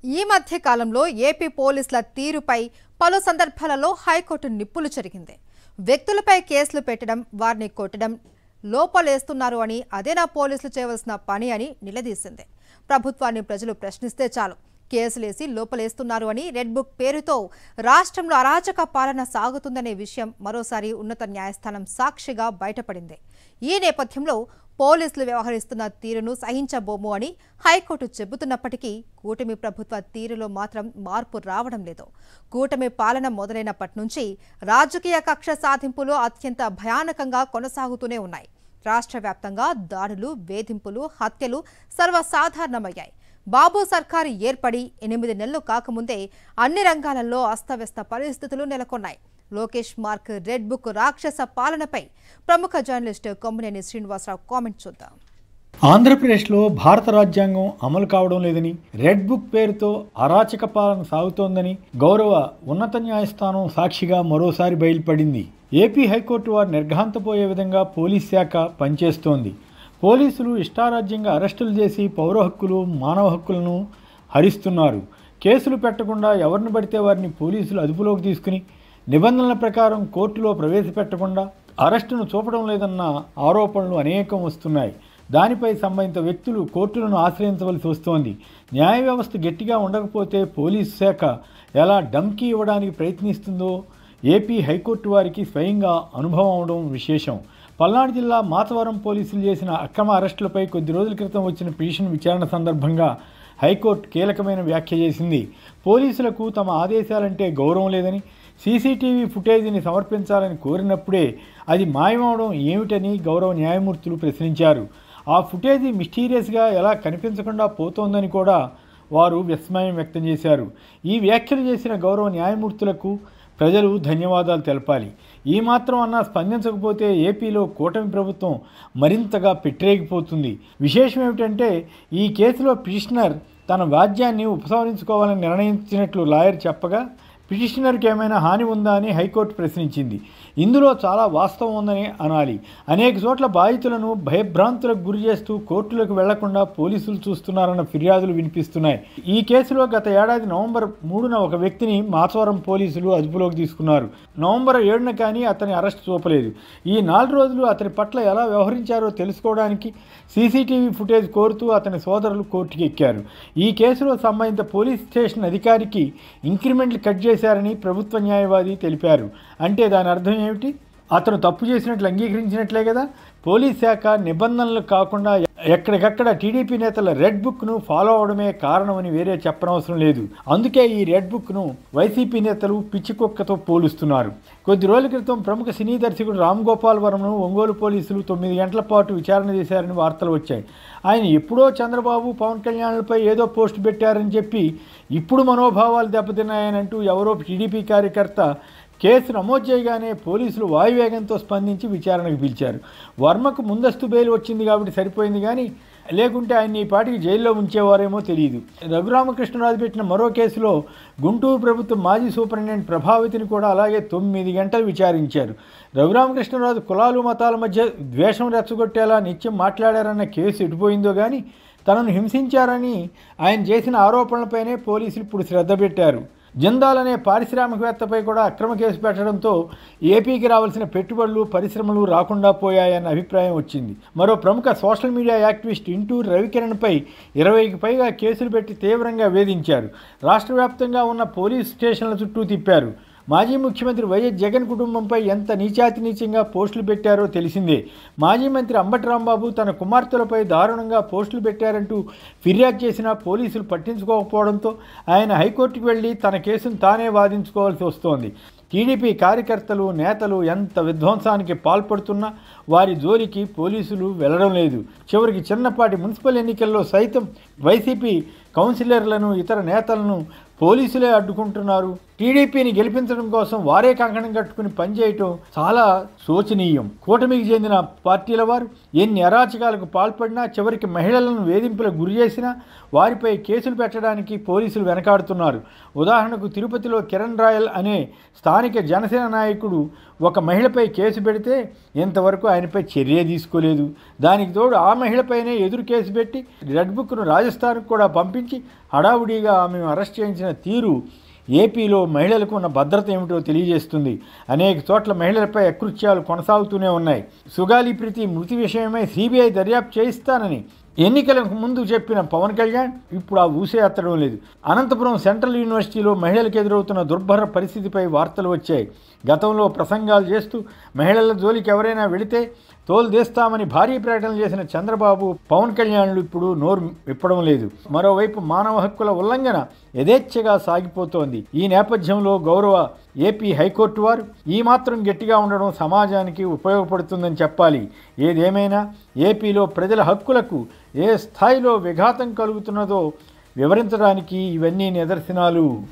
ఈ మధ్య కాలంలో ఏపీ పోలీసుల తీరుపై పలు సందర్భాలలో హైకోర్టు నిప్పులు చెరిగింది. వ్యక్తులపై కేసులు పెట్టడం, వారిని కొట్టడం, లోపలేస్తున్నారు అని అదేనా పోలీసులు చేయవలసిన పని అని నిలదీసింది. ప్రభుత్వాన్ని ప్రజలు ప్రశ్నిస్తే చాలు కేసులేసి లోపలేస్తున్నారు అని రెడ్ బుక్ పేరుతో రాష్ట్రంలో అరాచక పాలన సాగుతుందనే విషయం మరోసారి ఉన్నత న్యాయస్థానం సాక్షిగా బయటపడింది. ఈ నేపథ్యంలో పోలీసులు వ్యవహరిస్తున్న తీరును సహించబోము అని హైకోర్టు చెబుతున్నప్పటికీ కూటమి ప్రభుత్వ తీరులో మాత్రం మార్పు రావడం లేదు. కూటమి పాలన మొదలైనప్పటి నుంచి రాజకీయ కక్ష సాధింపులు అత్యంత భయానకంగా కొనసాగుతూనే ఉన్నాయి. రాష్ట్ర వ్యాప్తంగా దాడులు, వేధింపులు, హత్యలు సర్వసాధారణమయ్యాయి. బాబు సర్కారు ఏర్పడి 8 నెలలు కాకముందే అన్ని రంగాలలో అస్తవ్యస్త పరిస్థితులు నెలకొన్నాయి. లోకేష్ మార్క్ రెడ్ బుక్ రాక్షస పాలనపై ప్రముఖ జర్నలిస్టు కొమ్మినేని శ్రీనివాసరావు కామెంట్ చూద్దాం. ఆంధ్రప్రదేశ్లో భారత రాజ్యాంగం అమలు కావడం లేదని, రెడ్ బుక్ పేరుతో అరాచక పాలన సాగుతోందని గౌరవ ఉన్నత న్యాయస్థానం సాక్షిగా మరోసారి బయలుపడింది. ఏపీ హైకోర్టు వారు నిర్ఘాంతపోయే విధంగా పోలీస్ శాఖ పనిచేస్తోంది. పోలీసులు ఇష్టారాజ్యంగా అరెస్టులు చేసి పౌర హక్కులు, మానవ హక్కులను హరిస్తున్నారు. కేసులు పెట్టకుండా ఎవరిని పడితే వారిని పోలీసులు అదుపులోకి తీసుకుని నిబంధనల ప్రకారం కోర్టులో ప్రవేశపెట్టకుండా అరెస్టును చూపడం లేదన్న ఆరోపణలు అనేకం వస్తున్నాయి. దానిపై సంబంధిత వ్యక్తులు కోర్టులను ఆశ్రయించవలసి వస్తోంది. న్యాయ వ్యవస్థ గట్టిగా ఉండకపోతే పోలీసు శాఖ ఎలా డంకీ ఇవ్వడానికి ప్రయత్నిస్తుందో ఏపీ హైకోర్టు వారికి స్వయంగా అనుభవం అవడం విశేషం. పల్నాడు జిల్లా మాచవరం పోలీసులు చేసిన అక్రమ అరెస్టులపై కొద్ది రోజుల క్రితం వచ్చిన పిటిషన్ విచారణ సందర్భంగా హైకోర్టు కీలకమైన వ్యాఖ్య చేసింది. పోలీసులకు తమ ఆదేశాలంటే గౌరవం లేదని, సీసీటీవీ ఫుటేజీని సమర్పించాలని కోరినప్పుడే అది మాయమవడం ఏమిటని గౌరవ న్యాయమూర్తులు ప్రశ్నించారు. ఆ ఫుటేజీ మిస్టీరియస్గా ఎలా కనిపించకుండా పోతోందని కూడా వారు విస్మయం వ్యక్తం చేశారు. ఈ వ్యాఖ్యలు చేసిన గౌరవ న్యాయమూర్తులకు ప్రజలు ధన్యవాదాలు తెలపాలి. ఈ మాత్రం అన్నా స్పందించకపోతే ఏపీలో కూటమి ప్రభుత్వం మరింతగా పెట్టరేగిపోతుంది. విశేషం ఏమిటంటే ఈ కేసులో పిటిషనర్ తన వ్యాజ్యాన్ని ఉపసంహరించుకోవాలని నిర్ణయించినట్లు లాయర్ చెప్పగా పిటిషనర్కి ఏమైనా హాని ఉందా అని హైకోర్టు ప్రశ్నించింది. ఇందులో చాలా వాస్తవం ఉందని అనాలి. అనేక చోట్ల బాధితులను భయభ్రాంతులకు గురి చేస్తూ కోర్టులకు వెళ్లకుండా పోలీసులు చూస్తున్నారన్న ఫిర్యాదులు వినిపిస్తున్నాయి. ఈ కేసులో గత ఏడాది నవంబర్ 3న ఒక వ్యక్తిని మాచవరం పోలీసులు అదుపులోకి తీసుకున్నారు. నవంబర్ 7న కానీ అతని అరెస్ట్ చూపలేదు. ఈ 4 రోజులు అతని పట్ల ఎలా వ్యవహరించారో తెలుసుకోవడానికి సీసీటీవీ ఫుటేజ్ కోరుతూ అతని సోదరులు కోర్టుకి ఎక్కారు. ఈ కేసులో సంబంధిత పోలీస్ స్టేషన్ అధికారికి ఇంక్రిమెంట్లు కట్ చేశారని ప్రభుత్వ న్యాయవాది తెలిపారు. అంటే దాని అర్థం ఏమిటి? అతను తప్పు చేసినట్లు అంగీకరించినట్లే కదా. పోలీస్ శాఖ నిబంధనలు కాకుండా ఎక్కడికక్కడ టీడీపీ నేతల రెడ్ బుక్ను ఫాలో అవడమే కారణమని వేరే చెప్పనవసరం లేదు. అందుకే ఈ రెడ్ బుక్ను వైసీపీ నేతలు పిచ్చి కుక్కతో పోలుస్తున్నారు. కొద్ది రోజుల క్రితం ప్రముఖ సినీ దర్శకుడు రామ్ గోపాల్ వర్మను ఒంగోలు పోలీసులు 9 గంటల పాటు విచారణ చేశారని వార్తలు వచ్చాయి. ఆయన ఎప్పుడో చంద్రబాబు, పవన్ కళ్యాణ్లపై ఏదో పోస్ట్ పెట్టారని చెప్పి ఇప్పుడు మనోభావాలు దెబ్బతిన్నాయనంటూ ఎవరో టీడీపీ కార్యకర్త కేసు నమోదు చేయగానే పోలీసులు వాయువేగంతో స్పందించి విచారణకు పిలిచారు. వర్మకు ముందస్తు బెయిల్ వచ్చింది కాబట్టి సరిపోయింది, కానీ లేకుంటే ఆయన ఈ పాటికి జైల్లో ఉంచేవారేమో తెలియదు. రఘురామకృష్ణరాజు పెట్టిన మరో కేసులో గుంటూరు ప్రభుత్వం మాజీ సూపరింటెండెంట్ ప్రభావతిని కూడా అలాగే 9 గంటలు విచారించారు. రఘురామకృష్ణరాజు కులాలు, మతాల మధ్య ద్వేషం రెచ్చగొట్టేలా నిత్యం మాట్లాడారన్న కేసు ఎటుపోయిందో కానీ తనను హింసించారని ఆయన చేసిన ఆరోపణలపైనే పోలీసులు ఇప్పుడు శ్రద్ధ పెట్టారు. జిందాల్ అనే పారిశ్రామికవేత్తపై కూడా అక్రమ కేసు పెట్టడంతో ఏపీకి రావాల్సిన పెట్టుబడులు, పరిశ్రమలు రాకుండా పోయాయన్న అభిప్రాయం వచ్చింది. మరో ప్రముఖ సోషల్ మీడియా యాక్టివిస్ట్ ఇంటూరు రవికిరణ్పై 20కి పైగా కేసులు పెట్టి తీవ్రంగా వేధించారు. రాష్ట్ర వ్యాప్తంగా ఉన్న పోలీస్ స్టేషన్ల చుట్టూ తిప్పారు. మాజీ ముఖ్యమంత్రి వైఎస్ జగన్ కుటుంబంపై ఎంత నీచాతి నీచంగా పోస్టులు పెట్టారో తెలిసిందే. మాజీ మంత్రి అంబటి రాంబాబు తన కుమార్తెలపై దారుణంగా పోస్టులు పెట్టారంటూ ఫిర్యాదు చేసినా పోలీసులు పట్టించుకోకపోవడంతో ఆయన హైకోర్టుకు వెళ్లి తన కేసును తానే వాదించుకోవాల్సి వస్తోంది. టీడీపీ కార్యకర్తలు, నేతలు ఎంత విధ్వంసానికి పాల్పడుతున్నా వారి జోలికి పోలీసులు వెళ్లడం లేదు. చివరికి చిన్నపాటి మున్సిపల్ ఎన్నికల్లో సైతం వైసీపీ కౌన్సిలర్లను, ఇతర నేతలను పోలీసులే అడ్డుకుంటున్నారు. టీడీపీని గెలిపించడం కోసం వారే కంకణం కట్టుకుని పనిచేయటం చాలా శోచనీయం. కూటమికి చెందిన పార్టీల వారు ఎన్ని అరాచకాలకు పాల్పడినా, చివరికి మహిళలను వేధింపులకు గురి చేసినా వారిపై కేసులు పెట్టడానికి పోలీసులు వెనకాడుతున్నారు. ఉదాహరణకు తిరుపతిలో కిరణ్ రాయల్ అనే స్థానిక జనసేన నాయకుడు ఒక మహిళపై కేసు పెడితే ఇంతవరకు ఆయనపై చర్య తీసుకోలేదు. దానికి తోడు ఆ మహిళపైనే ఎదురు కేసు పెట్టి రెడ్ బుక్ను రాజస్థాన్కు కూడా పంపించి హడావుడిగా ఆమెను అరెస్ట్ చేయించిన తీరు ఏపీలో మహిళలకు ఉన్న భద్రత ఏమిటో తెలియజేస్తుంది. అనేక చోట్ల మహిళలపై అకృత్యాలు కొనసాగుతూనే ఉన్నాయి. సుగాలి ప్రీతి మృతి విషయమై సిబిఐ దర్యాప్తు చేయిస్తానని ఎన్నికలకు ముందు చెప్పిన పవన్ కళ్యాణ్ ఇప్పుడు ఆ ఊసే ఎత్తడం లేదు. అనంతపురం సెంట్రల్ యూనివర్సిటీలో మహిళలకు ఎదురవుతున్న దుర్భర పరిస్థితిపై వార్తలు వచ్చాయి. గతంలో ప్రసంగాలు చేస్తూ మహిళల జోలికి ఎవరైనా వెళితే తోలుదేస్తామని భారీ ప్రకటనలు చేసిన చంద్రబాబు, పవన్ కళ్యాణ్లు ఇప్పుడు నోరు విప్పడం లేదు. మరోవైపు మానవ హక్కుల ఉల్లంఘన యథేచ్ఛగా సాగిపోతోంది. ఈ నేపథ్యంలో గౌరవ ఏపీ హైకోర్టు వారు ఈ మాత్రం గట్టిగా ఉండడం సమాజానికి ఉపయోగపడుతుందని చెప్పాలి. ఏదేమైనా ఏపీలో ప్రజల హక్కులకు ఏ స్థాయిలో విఘాతం కలుగుతున్నదో వివరించడానికి ఇవన్నీ నిదర్శనాలు.